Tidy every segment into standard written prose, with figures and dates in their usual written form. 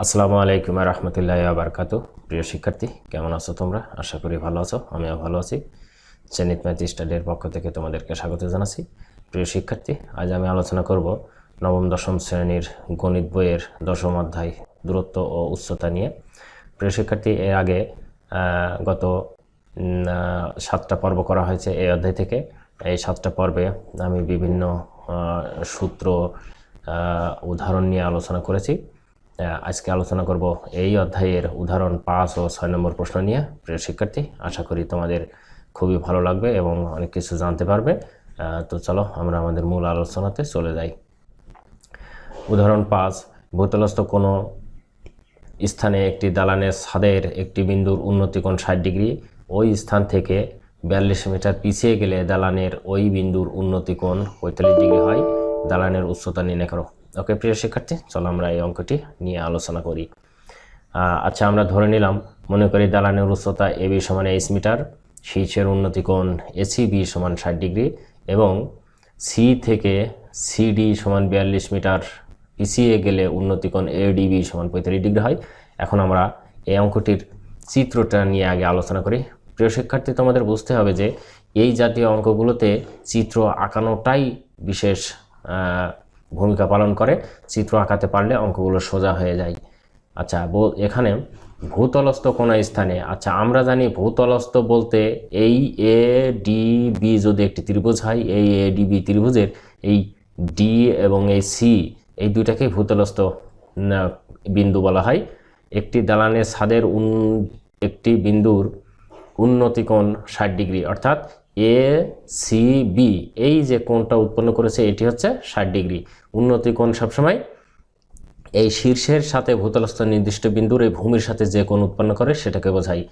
আসসালামু আলাইকুম রহমতুল্লাহি ওয়া বারাকাতুহু। প্রিয় শিক্ষার্থী, কেমন আছো তোমরা? আশা করি ভালো আছো। আমিও ভালো আছি। জেনিথ ম্যাথ স্টাডির পক্ষ থেকে তোমাদেরকে স্বাগত জানাচ্ছি। প্রিয় শিক্ষার্থী, আজ আমি আলোচনা করব নবম দশম শ্রেণীর গণিত বইয়ের দশম অধ্যায় দূরত্ব ও উচ্চতা নিয়ে। প্রিয় শিক্ষার্থী, এর আগে গত 7টা পর্ব করা হয়েছে এই অধ্যায় থেকে। এই 7টা পর্বে আমি বিভিন্ন সূত্র উদাহরণ নিয়ে আলোচনা করেছি। আজকে আলোচনা করব এই অধ্যায়ের উদাহরণ 5 ও 6 নম্বর প্রশ্ন নিয়ে। প্রিয় শিক্ষার্থী, আশা করি তোমাদের খুবই ভালো লাগবে এবং অনেক কিছু জানতে পারবে। তো চলো আমরা আমাদের মূল আলোচনাতে চলে যাই। উদাহরণ 5, ভূতলস্থ কোনো স্থানে একটি দালানের ছাদের একটি বিন্দুর উন্নতি কোণ 60 ডিগ্রি। ওই স্থান থেকে 42 মিটার পিছিয়ে গেলে দালানের ওই বিন্দুর উন্নতি কোণ 45 ডিগ্রি হয়। দালানের উচ্চতা নির্ণয় করো। ওকে প্রিয় শিক্ষার্থী, চলো আমরা এই অঙ্কটি নিয়ে আলোচনা করি। আচ্ছা, আমরা ধরে নিলাম, মনে করি দালানের উচ্চতা AB সমান h মিটার, শীর্ষের উন্নতি কোণ ACB সমান 60 ডিগ্রি এবং C থেকে CD সমান 42 মিটার পিছিয়ে গেলে উন্নতি কোণ ADB সমান 45 ডিগ্রি হয়। এখন আমরা এই অঙ্কটির চিত্রটা নিয়ে আগে আলোচনা করি। প্রিয় শিক্ষার্থী, তোমাদের বুঝতে হবে যে এই জাতীয় অঙ্কগুলোতে চিত্র আঁকানোটাই বিশেষ ভূমিকা পালন করে। চিত্র আঁকাতে পারলে অঙ্কগুলো সোজা হয়ে যায়। আচ্ছা, এখানে ভূতলস্থ কোনো স্থানে, আচ্ছা আমরা জানি ভূতলস্থ বলতে এই ADB যদি একটি ত্রিভুজ হয়, এই ADB ত্রিভুজের এই D এবং এই C এই দুইটাকে ভূতলস্থ বিন্দু বলা হয়। একটি দালানের ছাদের একটি বিন্দুর উন্নতি কোণ 60 ডিগ্রি, অর্থাৎ ACB এই যে কোণটা উৎপন্ন করেছে এটি হচ্ছে 60 ডিগ্রি। উন্নতি কোণ সবসময় এই শীর্ষের সাথে ভূতলস্থ নির্দিষ্ট বিন্দুর এই ভূমির সাথে যে কোণ উৎপন্ন করে সেটাকে বোঝায়।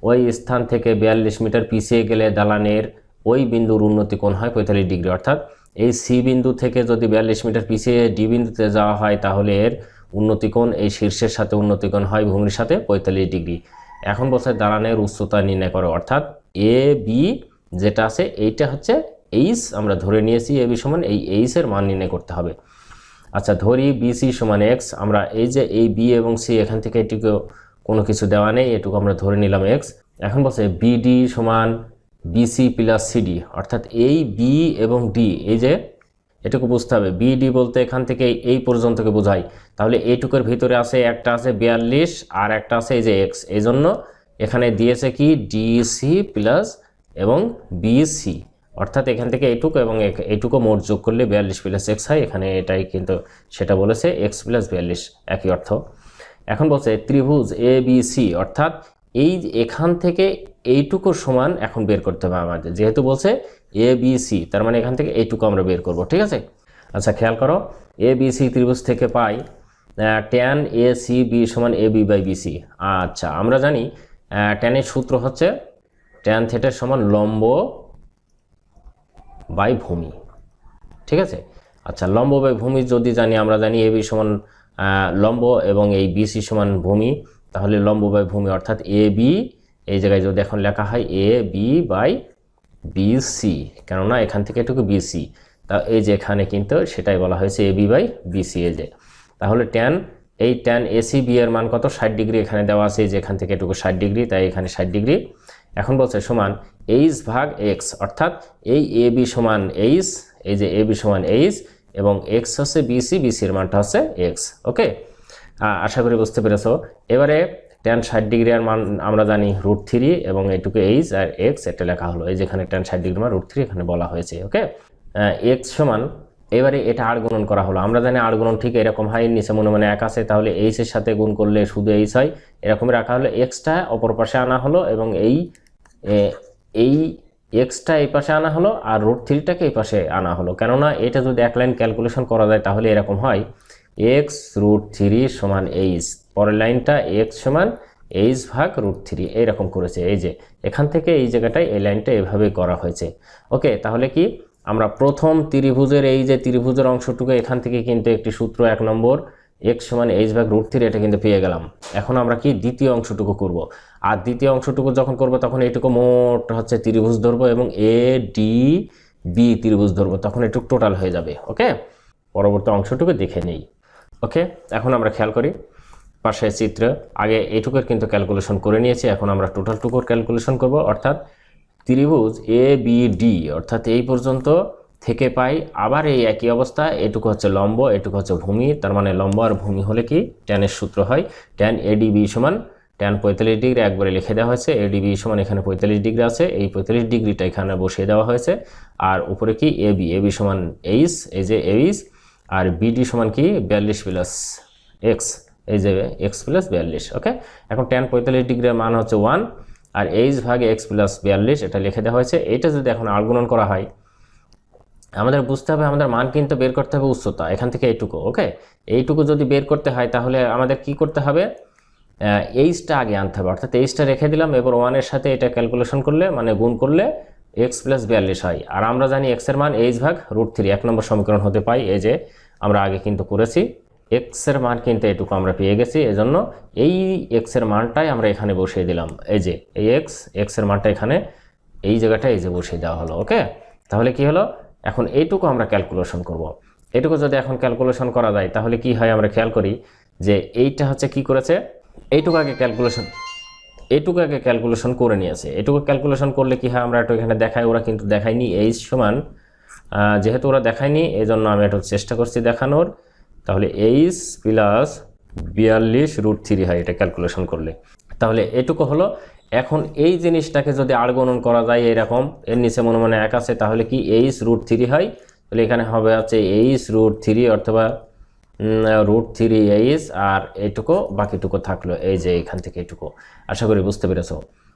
ওই স্থান থেকে 42 মিটার পিছিয়ে গেলে দালানের ওই বিন্দুর উন্নতি কোণ হয় 45 ডিগ্রি, অর্থাৎ এই C বিন্দু থেকে যদি 42 মিটার পিছিয়ে D বিন্দুতে যাওয়া হয় তাহলে এর উন্নতি কোণ এই শীর্ষের সাথে উন্নতি কোণ হয় ভূমির সাথে 45 ডিগ্রি। এখন বলছে দালানের উচ্চতা নির্ণয় করো, অর্থাৎ AB যেটা আছে এইটা হচ্ছে h, আমরা ধরে নিয়েছি AB সমান এই h এর মান নির্ণয় করতে হবে। আচ্ছা, ধরি BC সমান x, আমরা এই যে এই B এবং C এখান থেকে এটুকু কোনো কিছু দেওয়া নেই, এটুকু আমরা ধরে নিলাম x। এখন বলছে BD সমান BC প্লাস CD, অর্থাৎ এই B এবং D এই যে এটুকু বুঝতে হবে। BD বলতে এখান থেকে এই পর্যন্তকে বোঝায়, তাহলে এইটুকুর ভিতরে আছে একটা আছে 42 আর একটা আছে এই যে x, এই জন্য এখানে দিয়েছে কি DC প্লাস এবং BC, অর্থাৎ এখান থেকে এইটুকু এবং এইটুকু মোট যোগ করলে 42 প্লাস x হয়। এখানে এটাই কিন্তু সেটা বলেছে x প্লাস 42 একই অর্থ। এখন বলছে ত্রিভুজ ABC, অর্থাৎ এই এখান থেকে এইটুকুর সমান এখন বের করতে হবে আমাদের, যেহেতু বলছে ABC তার মানে এখান থেকে এইটুকু আমরা বের করব, ঠিক আছে? আচ্ছা খেয়াল করো, ABC ত্রিভুজ থেকে পাই tan ACB সমান AB বাই BC। আচ্ছা আমরা জানি ট্যানের সূত্র হচ্ছে tan থিটা সমান লম্ব বাই ভূমি, ঠিক আছে? আচ্ছা, লম্ব বাই ভূমি যদি জানি, আমরা জানি AB সমান লম্ব এবং এই BC সমান ভূমি, তাহলে লম্ব বাই ভূমি অর্থাৎ AB এই জায়গায় যদি এখন লেখা হয় AB বাই BC, কেননা এখান থেকে এটুকু BC, তা এই যে এখানে কিন্তু সেটাই বলা হয়েছে AB বাই BC। এই যে তাহলে tan ACB এর মান কত? 60 ডিগ্রি এখানে দেওয়া আছে, যে এখান থেকে এটুকু 60 ডিগ্রি, তাই এখানে 60 ডিগ্রি। এখন বলছে সমান h ভাগ x, অর্থাৎ এই AB সমান h, এই যে AB সমান h এবং x হচ্ছে BC, BC এর মানটা হচ্ছে x। ওকে, আশা করি বুঝতে পেরেছো। এবারে tan 60 ডিগ্রি এর মান আমরা জানি √3 এবং এইটুকু h আর x এটা লেখা হলো, এই যেখানে tan 60 ডিগ্রি মান √3 এখানে বলা হয়েছে। ওকে, x সমান, এবারে এটা আর গুণন করা হলো, আমরা জানি আর গুণন ঠিক এরকম হয়, নিচে মনে মনে 1 আছে, তাহলে h এর সাথে গুণ করলে শুধু h হয়, এরকমই রাখা হলো। xটা অপর পাশে আনা হলো এবং এই xটা এই পাশে আনা হলো আর √3টাকে এই পাশে আনা হলো, কেননা এটা যদি এক লাইন ক্যালকুলেশন করা যায় তাহলে এরকম হয় x √3 সমান h, পরের লাইনটা x সমান h ভাগ √3 এইরকম করেছে। এই যে এখান থেকে এই জায়গাটায় এই লাইনটা এভাবে করা হয়েছে। ওকে, তাহলে কি আমরা প্রথম ত্রিভুজের এই যে ত্রিভুজের অংশটুকু এখান থেকে কিন্তু একটি সূত্র 1 নম্বর x সমান h ভাগ √3 এটা কিন্তু পেয়ে গেলাম। এখন আমরা কি দ্বিতীয় অংশটুকু করব, আর দ্বিতীয় অংশটুকু যখন করব তখন এইটুকু মোট হচ্ছে ত্রিভুজ ধরবো এবং ADB ত্রিভুজ ধরবো, তখন এটুকু টোটাল হয়ে যাবে। ওকে, পরবর্তী অংশটুকু দেখে নেই। ওকে, এখন আমরা খেয়াল করি পাশে চিত্র আগে এইটুকুর কিন্তু ক্যালকুলেশন করে নিয়েছি, এখন আমরা টোটাল টুকুর ক্যালকুলেশন করব। অর্থাৎ ত্রিভুজ এ বি ডি অর্থাৎ এই পর্যন্ত থেকে পাই আবার এই একই অবস্থা, এটুকু হচ্ছে লম্ব, এটুকু হচ্ছে ভূমি, তার মানে লম্ব আর ভূমি হলে কি ট্যানের সূত্র হয় ট্যান এডিবি সমান ট্যান 45 ডিগ্রি একবারে লিখে দেওয়া হয়েছে, এডিবি সমান এখানে 45 ডিগ্রি আছে, এই 45 ডিগ্রিটা এখানে বসিয়ে দেওয়া হয়েছে। আর উপরে কি এবি, এবি সমান এইচ, এই যে এইচ, আর বিডি সমান কি 42 প্লাস এক্স, এই যে এক্স প্লাস 42। ওকে, এখন ট্যান 45 ডিগ্রির মান হচ্ছে 1 আর এইচ ভাগে এক্স প্লাস 42 এটা লিখে দেওয়া হয়েছে। এইটা যদি এখন আলগুণন করা হয় আমাদের বুঝতে হবে আমাদের মান কিন্তু বের করতে হবে উচ্চতা এখান থেকে এইটুকু। ওকে, এইটুকু যদি বের করতে হয় তাহলে আমাদের কি করতে হবে, এইচটা আগে আনতে হবে, অর্থাৎ এইচটা রেখে দিলাম। এবার 1-এর সাথে এটা ক্যালকুলেশন করলে মানে গুণ করলে এক্স প্লাস 42 হয়। আর আমরা জানি এক্সের মান এইচ ভাগ √3 1 নম্বর সমীকরণ হতে পাই, এই যে আমরা আগে কিন্তু করেছি। এক্সের মান কিন্তু এটুকু আমরা পেয়ে গেছি, এজন্য এই এক্সের মানটাই আমরা এখানে বসিয়ে দিলাম, এই যে এই এক্সের মানটা এখানে এই জায়গাটা এই যে বসিয়ে দেওয়া হলো। ওকে, তাহলে কি হলো, এখন এইটুকু আমরা ক্যালকুলেশন করব। এটুকু যদি এখন ক্যালকুলেশন করা যায় তাহলে কি হয় আমরা খেয়াল করি যে এইটা হচ্ছে কি করেছে, এইটুকু আগে ক্যালকুলেশন করে নিয়েছে। এটুকু ক্যালকুলেশন করলে কি হয় আমরা একটু এখানে দেখাই, ওরা কিন্তু দেখায়নি এইচ সমান, যেহেতু ওরা দেখায়নি এই জন্য আমি একটু চেষ্টা করছি দেখানোর। তাহলে এইচ প্লাস 42 √3 হয় এটা ক্যালকুলেশন করলে। তাহলে এটুকু হলো। এখন এই জিনিসটাকে যদি আড়গণন করা যায় এরকম, এর নিচে মনে মনে 1 আছে, তাহলে কি এইচ √3 হয়, তাহলে এখানে হবে আছে এইচ √3 অথবা √3 এইচ, আর এইটুকু বাকিটুকু থাকলো এই যে এখান থেকে এইটুকু। আশা করি বুঝতে পেরেছো।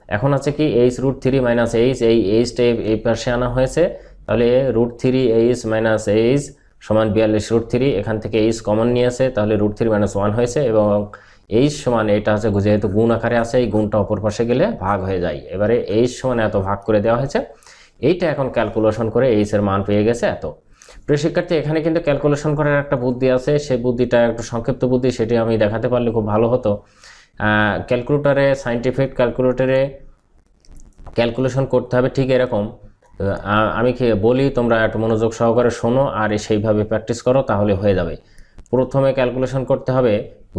এখন আছে কি এইচ √3 মাইনাস এইচ, এই এইচটা এই পাশে আনা হয়েছে, তাহলে √3 এইচ মাইনাস এইচ সমান 42 √3, এখান থেকে এইচ কমন নিয়েছে তাহলে √3 - 1 হয়েছে, এবং এইচ সমান এটা হচ্ছে যেহেতু গুণ আকারে আছে এই গুণটা অপর পাশে গেলে ভাগ হয়ে যায়। এবারে এইচ সমান এত ভাগ করে দেওয়া হয়েছে, এইটা এখন ক্যালকুলেশন করে এইচ এর মান পেয়ে গেছে এত। প্রিয় শিক্ষার্থী, এখানে কিন্তু ক্যালকুলেশন করার একটা বুদ্ধি আছে, সেই বুদ্ধিটা একটু সংক্ষিপ্ত বুদ্ধি, সেটি আমি দেখাতে পারলে খুব ভালো হতো। ক্যালকুলেটরে, সায়েন্টিফিক ক্যালকুলেটরে ক্যালকুলেশন করতে হবে ঠিক এরকম। আমি কি বলি তোমরা একটু মনোযোগ সহকারে শোনো আর সেইভাবে প্র্যাকটিস করো, তাহলে হয়ে যাবে। প্রথমে ক্যালকুলেশন করতে হবে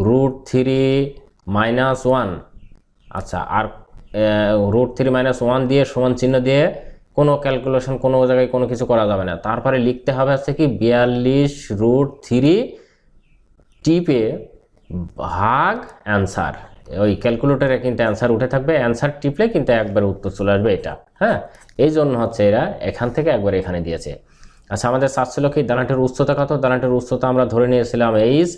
√3 - 1, আচ্ছা, আর √3 - 1 দিয়ে সমান চিহ্ন দিয়ে কোনো ক্যালকুলেশন কোনো জায়গায় কোনো কিছু করা যাবে না। তারপরে লিখতে হবে হচ্ছে কি 42 √3 টিপে ভাগ অ্যান্সার। ওই ক্যালকুলেটরে কিন্তু অ্যান্সার উঠে থাকবে, অ্যান্সার টিপলে কিন্তু একবার উত্তর চলে আসবে এটা। হ্যাঁ, এই জন্য হচ্ছে এরা এখান থেকে একবার এখানে দিয়েছে। আচ্ছা, আমাদের চাচ্ছিল কি দানাটির উচ্চতা কত, দানাটির উচ্চতা আমরা ধরে নিয়েছিলাম এইচ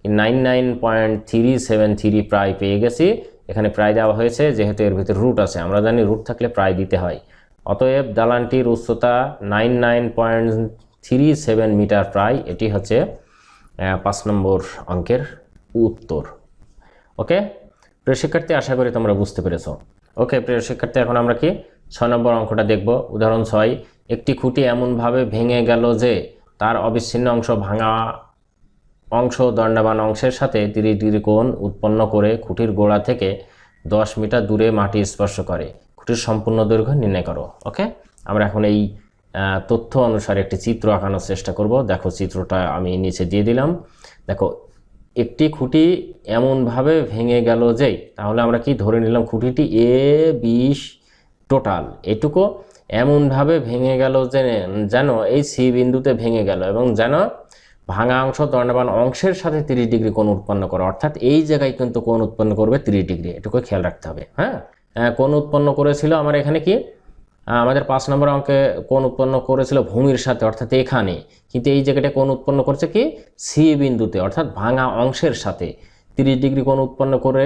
99.373 প্রায় পেয়ে গেছি। এখানে প্রায় দেওয়া হয়েছে যেহেতু এর ভিতরে রুট আছে, আমরা জানি রুট থাকলে প্রায় দিতে হয়। অতএব দালানটির উচ্চতা 99.37 মিটার প্রায়, এটি হচ্ছে 5 নম্বর অঙ্কের উত্তর। ওকে প্রিয় শিক্ষার্থী, আশা করি তোমরা বুঝতে পেরেছো। ওকে প্রিয় শিক্ষার্থী, এখন আমরা কি 6 নম্বর অঙ্কটা দেখব। উদাহরণ 6, একটি খুঁটি এমনভাবে ভেঙে গেল যে তার অবিচ্ছিন্ন অংশ ভাঙা অংশ দণ্ডায়মান অংশের সাথে 30 ডিগ্রি কোণ উৎপন্ন করে খুঁটির গোড়া থেকে 10 মিটার দূরে মাটি স্পর্শ করে। খুঁটির সম্পূর্ণ দৈর্ঘ্য নির্ণয় করো। ওকে, আমরা এখন এই তথ্য অনুসারে একটি চিত্র আঁকানোর চেষ্টা করব। দেখো চিত্রটা আমি নিচে দিয়ে দিলাম। দেখো, একটি খুঁটি এমনভাবে ভেঙে গেল যে, তাহলে আমরা কি ধরে নিলাম খুঁটিটি A-B টোটাল এটুকু এমনভাবে ভেঙে গেল যে যেন এই সি বিন্দুতে ভেঙে গেল, এবং যেন ভাঙা অংশ দণ্ডায়মান অংশের সাথে 30 ডিগ্রি কোণ উৎপন্ন করে। অর্থাৎ এই জায়গায় কিন্তু কোণ উৎপন্ন করবে 30 ডিগ্রি, এটুকু খেয়াল রাখতে হবে। হ্যাঁ, কোণ উৎপন্ন করেছিল আমার এখানে কি আমাদের 5 নম্বর অঙ্কে কোণ উৎপন্ন করেছিল ভূমির সাথে, অর্থাৎ এখানে, কিন্তু এই জায়গাটা কোণ উৎপন্ন করছে কি সি বিন্দুতে, অর্থাৎ ভাঙা অংশের সাথে 30 ডিগ্রি কোণ উৎপন্ন করে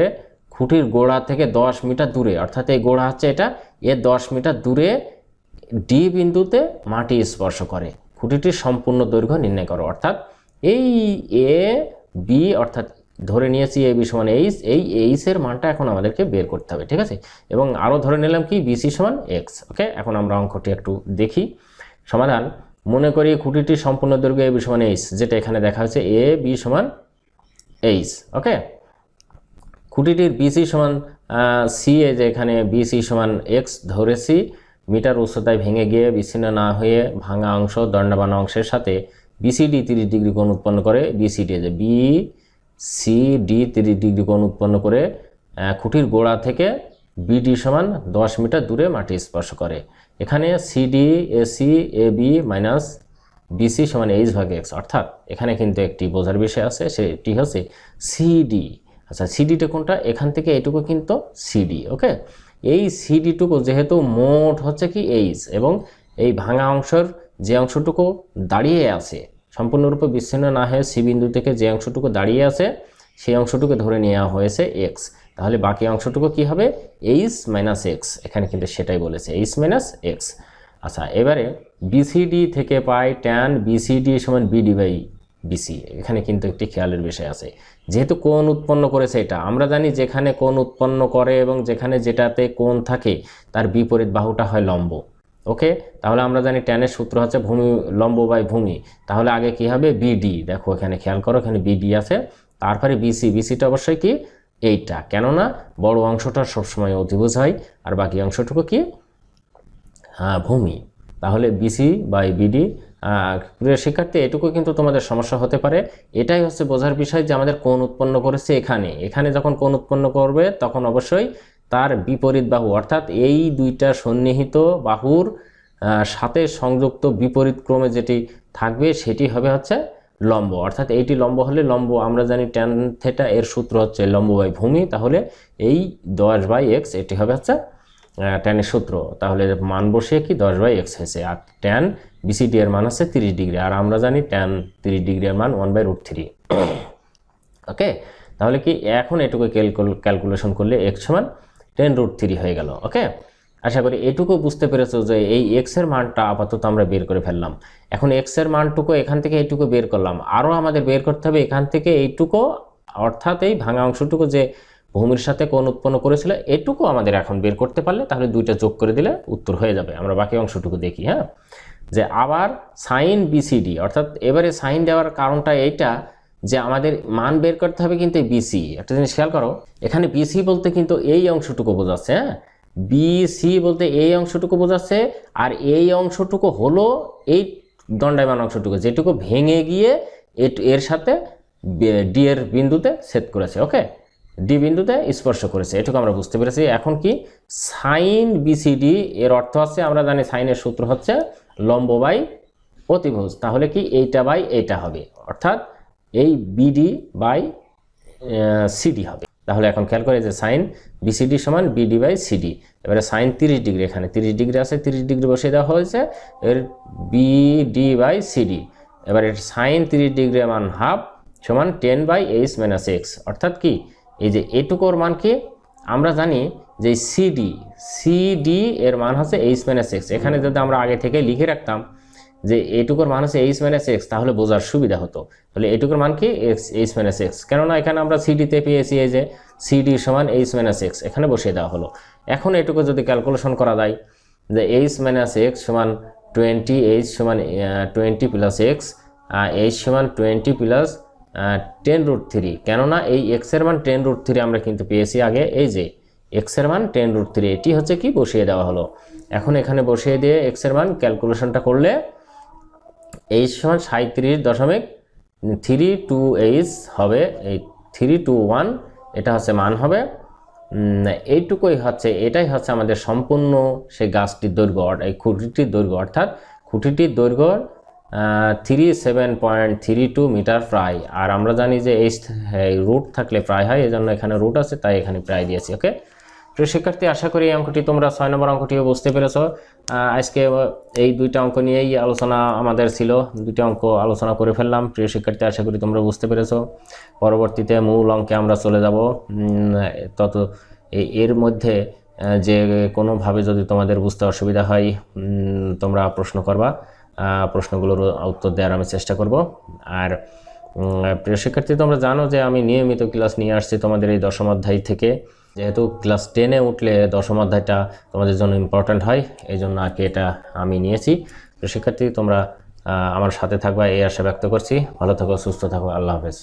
খুঁটির গোড়া থেকে 10 মিটার দূরে, অর্থাৎ এই গোড়া হচ্ছে এটা, এর 10 মিটার দূরে ডি বিন্দুতে মাটি স্পর্শ করে। খুঁটিটির সম্পূর্ণ দৈর্ঘ্য নির্ণয় করো। অর্থাৎ এই এ বি, অর্থাৎ ধরে নিয়েছি এ বি সমান এইচ, এই এইচ এর মানটা এখন আমাদেরকে বের করতে হবে, ঠিক আছে। এবং আরও ধরে নিলাম কি বিসি সমান এক্স। ওকে, এখন আমরা অঙ্কটি একটু দেখি। সমাধান, মনে করি খুঁটিটির সম্পূর্ণ দৈর্ঘ্য এ বি সমান এইচ, যেটা এখানে দেখা হচ্ছে এ বি সমান এইচ। ওকে, খুঁটিটির বিসি সমান সি, এ যে এখানে বিসি সমান এক্স ধরেছি, মিটার উচ্চতায় ভেঙে গিয়ে বিচ্ছিন্ন না হয়ে ভাঙা অংশ দণ্ডায়মান অংশের সাথে বিসিডি 30 ডিগ্রি কোণ উৎপন্ন করে। বিসিডি যে বি সিডি 30 ডিগ্রি কোণ উৎপন্ন করে খুঁটির গোড়া থেকে বিডি সমান 10 মিটার দূরে মাটি স্পর্শ করে। এখানে CD AC A B minus BC সমান এইচ ভাগ এক্স, অর্থাৎ এখানে কিন্তু একটি বোঝার বিষয় আছে, সেটি হচ্ছে সিডি। আচ্ছা, সিডিটা কোনটা? এখান থেকে এইটুকু কিন্তু সিডি। ওকে, এই সিডিটুকু যেহেতু মোট হচ্ছে কি এইচ, এবং এই ভাঙা অংশের যে অংশটুকু দাঁড়িয়ে আছে সম্পূর্ণরূপে বিচ্ছিন্ন না হয়ে সি বিন্দু থেকে যে অংশটুকু দাঁড়িয়ে আছে সেই অংশটুকু ধরে নেওয়া হয়েছে এক্স, তাহলে বাকি অংশটুকু কি হবে? H minus x. এখানে কিন্তু সেটাই বলেছে, এইচ মাইনাস এক্স। আচ্ছা, এবারে বিসিডি থেকে পাই ট্যান বিসিডি সমান বিডি বাই বিসি। এখানে কিন্তু একটি খেয়ালের বিষয় আছে, যেহেতু কোণ উৎপন্ন করেছে এটা আমরা জানি, যেখানে কোণ উৎপন্ন করে এবং যেখানে যেটাতে কোণ থাকে তার বিপরীত বাহুটা হয় লম্ব। ওকে, তাহলে আমরা জানি ট্যানের সূত্র হচ্ছে ভূমি লম্ব বাই ভূমি, তাহলে আগে কি হবে? বিডি। দেখো এখানে খেয়াল করো, এখানে বিডি আছে, তারপরে বিসি। বিসিটা অবশ্যই কি? এইটা, কেননা বড় অংশটা সবসময় অতিভুজ হয় আর বাকি অংশটুকু কি? হ্যাঁ, ভূমি। তাহলে বিসি বাই বিডি। প্রিয় শিক্ষার্থী, এটুকু কিন্তু তোমাদের সমস্যা হতে পারে। এটাই হচ্ছে বোঝার বিষয় যে আমাদের কোণ উৎপন্ন করেছে এখানে, এখানে যখন কোণ উৎপন্ন করবে তখন অবশ্যই তার বিপরীত বাহু, অর্থাৎ এই দুইটা সন্নিহিত বাহুর সাথে সংযুক্ত বিপরীত ক্রমে যেটি থাকবে সেটি হবে হচ্ছে লম্ব। অর্থাৎ এইটি লম্ব হলে লম্ব, আমরা জানি ট্যান থেটা এর সূত্র হচ্ছে লম্ব বাই ভূমি, তাহলে এই 10 বাই এক্স এটি হবে হচ্ছে ট্যানের সূত্র। তাহলে মান বসিয়ে কি 10 বাই এক্স হয়েছে, আর ট্যান বিসিডি এর মান হচ্ছে 30 ডিগ্রি, আর আমরা জানি ট্যান 30 ডিগ্রি এর মান 1/√3। ওকে, তাহলে কি এখন এটুকু ক্যালকুলেশন করলে এক্স সমান 10√3 হয়ে গেল। ওকে, আশা করি এটুকু বুঝতে পেরেছো যে এই এক্স এর মানটা আপাতত আমরা বের করে ফেললাম। এখন এক্স এর মানটুকু এখান থেকে এইটুকু বের করলাম, আরও আমাদের বের করতে হবে এখান থেকে এইটুকু, অর্থাৎ এই ভাঙা অংশটুকু যে ভূমির সাথে কোণ উৎপন্ন করেছিল এটুকু আমাদের এখন বের করতে পারলে তাহলে দুইটা যোগ করে দিলে উত্তর হয়ে যাবে। আমরা বাকি অংশটুকু দেখি। হ্যাঁ, যে আবার সাইন বিসিডি, অর্থাৎ এবারে সাইন দেওয়ার কারণটা এইটা যে আমাদের মান বের করতে হবে কিন্তু বিসি। একটা জিনিস খেয়াল করো, এখানে বিসি বলতে কিন্তু এই অংশটুকু বোঝাচ্ছে। হ্যাঁ, বিসি বলতে এই অংশটুকু বোঝাচ্ছে, আর এই অংশটুকু হলো এই দণ্ডায়মান অংশটুকু যেটুকু ভেঙে গিয়ে এর সাথে ডি এর বিন্দুতে ছেদ করেছে। ওকে, ডি বিন্দুতে স্পর্শ করেছে, এটুকু আমরা বুঝতে পেরেছি। এখন কি সাইন বিসিডি এর অর্থ হচ্ছে, আমরা জানি সাইনের সূত্র হচ্ছে লম্ব বাই অতিভুজ, তাহলে কি এইটা বাই এইটা হবে, অর্থাৎ এই বিডি বাই সিডি হবে। তাহলে এখন খেয়াল করে যে সাইন বিসিডি সমান বিডি বাই সিডি। এবারে সাইন 30 ডিগ্রি, এখানে 30 ডিগ্রি আছে, 30 ডিগ্রি বসিয়ে দেওয়া হয়েছে, এর বিডি বাই সিডি। এবার এর সাইন 30 ডিগ্রি মান হাফ সমান 10 বাই এইচ মাইনাস এক্স, অর্থাৎ কি এই যে এটুকুর মান কি আমরা জানি যে সিডি এর মান হচ্ছে এইচ মাইনাস এক্স। এখানে যদি আমরা আগে থেকে লিখে রাখতাম যে এইটুকুর মান হচ্ছে এইচ মাইনাস এক্স, তাহলে বোঝার সুবিধা হতো। তাহলে এইটুকুর মান কি? এইচ মাইনাস এক্স, কেননা এখানে আমরা সিডিতে পেয়েছি এই যে সিডি সমান এইচ মাইনাস এক্স, এখানে বসিয়ে দেওয়া হলো। এখন এটুকু যদি ক্যালকুলেশন করা যায় যে এইচ মাইনাস এক্স সমান 20, এইচ সমান 20 প্লাস এক্স, এইচ সমান 20 প্লাস 10√3, কেননা এই এক্স এর মান 10√3 আমরা কিন্তু পেয়েছি আগে, এই যে এক্স এর মান 10√3, এটি হচ্ছে কি বসিয়ে দেওয়া হলো। এখন এখানে বসিয়ে দিয়ে এক্স এর মান ক্যালকুলেশনটা করলে এইচ সমান 37.32H হবে, এই 321 এটা হচ্ছে মান হবে। এইটুকুই হচ্ছে, এটাই হচ্ছে আমাদের সম্পূর্ণ সেই গাছটির দৈর্ঘ্য, এই খুঁটিটির দৈর্ঘ্য, অর্থাৎ খুঁটিটির দৈর্ঘ্য 37.32 মিটার প্রায়। আর আমরা জানি যে এই রুট থাকলে প্রায় হয়, এই জন্য এখানে রুট আছে তাই এখানে প্রায় দিয়েছি। ওকে, প্রিয় শিক্ষার্থী, আশা করি এই অঙ্কটি তোমরা 6 নম্বর অঙ্কটিও বুঝতে পেরেছো। আজকে এই দুইটা অঙ্ক নিয়েই আলোচনা আমাদের ছিল, দুইটা অঙ্ক আলোচনা করে ফেললাম। প্রিয় শিক্ষার্থী, আশা করি তোমরা বুঝতে পেরেছো। পরবর্তীতে মূল অঙ্কে আমরা চলে যাব। এর মধ্যে যে কোনোভাবে যদি তোমাদের বুঝতে অসুবিধা হয় তোমরা প্রশ্ন করবা, প্রশ্নগুলোর উত্তর দেওয়ার আমি চেষ্টা করব। আর প্রিয় শিক্ষার্থী, তোমরা জানো যে আমি নিয়মিত ক্লাস নিয়ে আসছি তোমাদের এই 10ম অধ্যায় থেকে, যেহেতু ক্লাস 10-এ উঠলে 10ম অধ্যায়টা তোমাদের জন্য ইম্পর্ট্যান্ট হয়, এই জন্য আর কি এটা আমি নিয়েছি। প্রিয় শিক্ষার্থী, তোমরা আমার সাথে থাকবা এই আশা ব্যক্ত করছি। ভালো থাকো, সুস্থ থাকো, আল্লাহ হাফেজ।